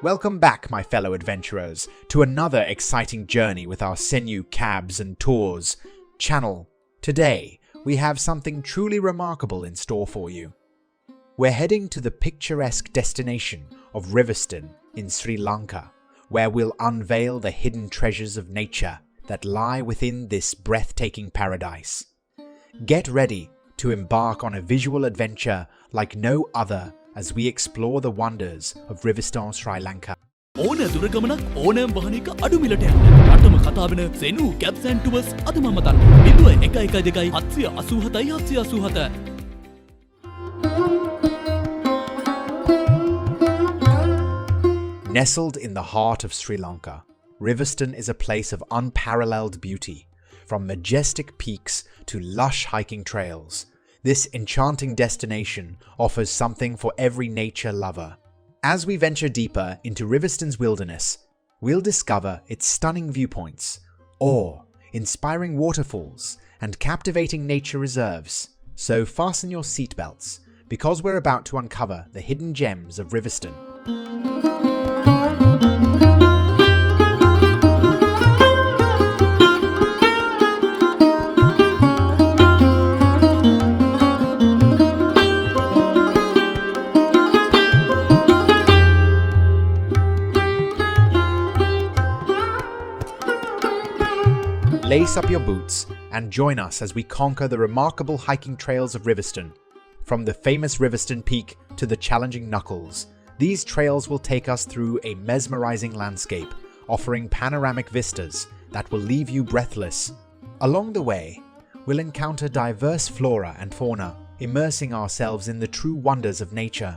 Welcome back, my fellow adventurers, to another exciting journey with our Senu cabs and tours channel. Today, we have something truly remarkable in store for you. We're heading to the picturesque destination of Riverston in Sri Lanka, where we'll unveil the hidden treasures of nature that lie within this breathtaking paradise. Get ready to embark on a visual adventure like no other as we explore the wonders of Riverston, Sri Lanka. ඕන දුරගමනක් ඕනෑම වාහනයක අඩු මිලට යන්න. රටම කතා වෙන සෙනු කැබ්ස් and tours අද මම තන්න. 0112 787 787. Nestled in the heart of Sri Lanka, Riverston is a place of unparalleled beauty. From majestic peaks to lush hiking trails, this enchanting destination offers something for every nature lover. As we venture deeper into Riverston's wilderness, we'll discover its stunning viewpoints, awe-inspiring waterfalls, and captivating nature reserves. So fasten your seatbelts, because we're about to uncover the hidden gems of Riverston. Lace up your boots and join us as we conquer the remarkable hiking trails of Riverston. From the famous Riverston Peak to the challenging Knuckles, these trails will take us through a mesmerizing landscape, offering panoramic vistas that will leave you breathless. Along the way, we'll encounter diverse flora and fauna, immersing ourselves in the true wonders of nature.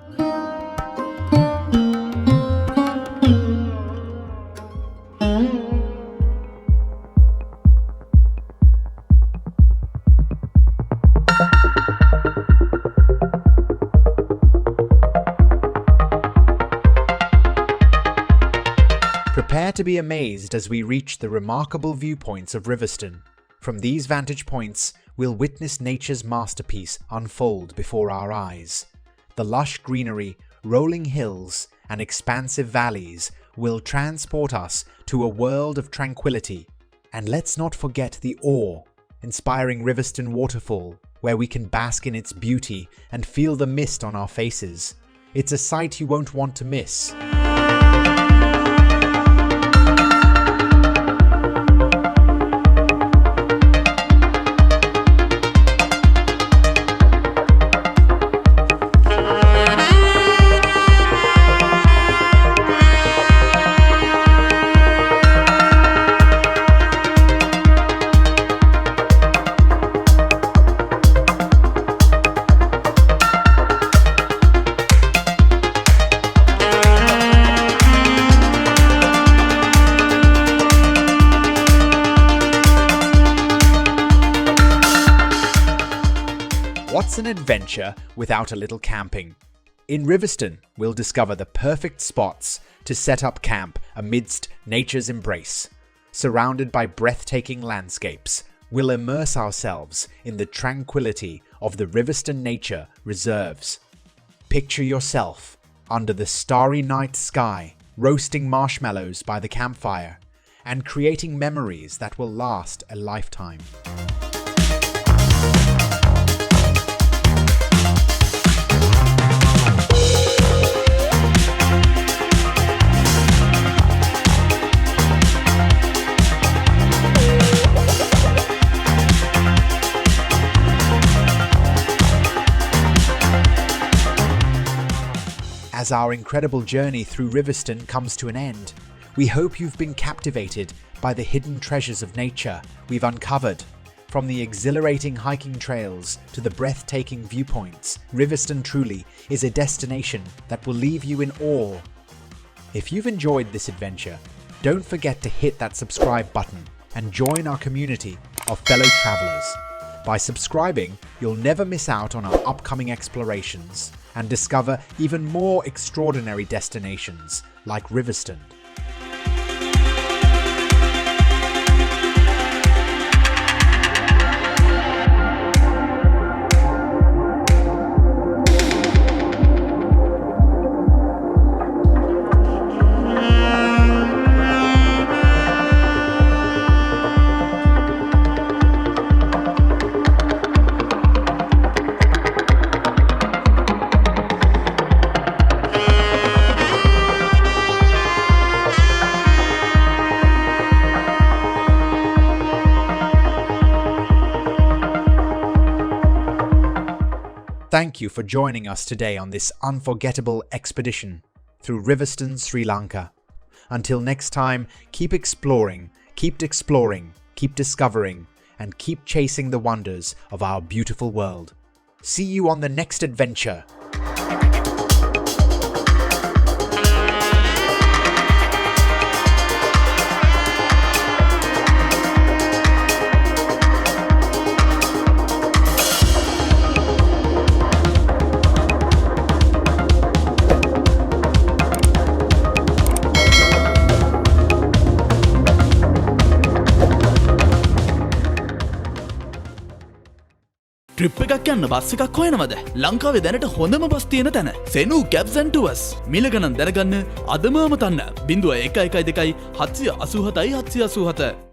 Prepare to be amazed as we reach the remarkable viewpoints of Riverston. From these vantage points, we'll witness nature's masterpiece unfold before our eyes. The lush greenery, rolling hills, and expansive valleys will transport us to a world of tranquility. And let's not forget the awe-inspiring Riverston Waterfall, where we can bask in its beauty and feel the mist on our faces. It's a sight you won't want to miss. What's an adventure without a little camping? In Riverston, we'll discover the perfect spots to set up camp amidst nature's embrace. Surrounded by breathtaking landscapes, we'll immerse ourselves in the tranquility of the Riverston Nature Reserves. Picture yourself under the starry night sky, roasting marshmallows by the campfire, and creating memories that will last a lifetime. As our incredible journey through Riverston comes to an end, we hope you've been captivated by the hidden treasures of nature we've uncovered. From the exhilarating hiking trails to the breathtaking viewpoints, Riverston truly is a destination that will leave you in awe. If you've enjoyed this adventure, don't forget to hit that subscribe button and join our community of fellow travelers. By subscribing, you'll never miss out on our upcoming explorations and discover even more extraordinary destinations like Riverston. Thank you for joining us today on this unforgettable expedition through Riverston, Sri Lanka. Until next time, keep exploring, keep discovering, and keep chasing the wonders of our beautiful world. See you on the next adventure. Trip එකක් යන්න bus එකක් හොයනවද? ලංකාවේ දැනට හොඳම bus තියෙන තැන. සෙනු කැබ්ස් and tours. මිල ගණන් දැනගන්න අදම අමතන්න. 0112 787 787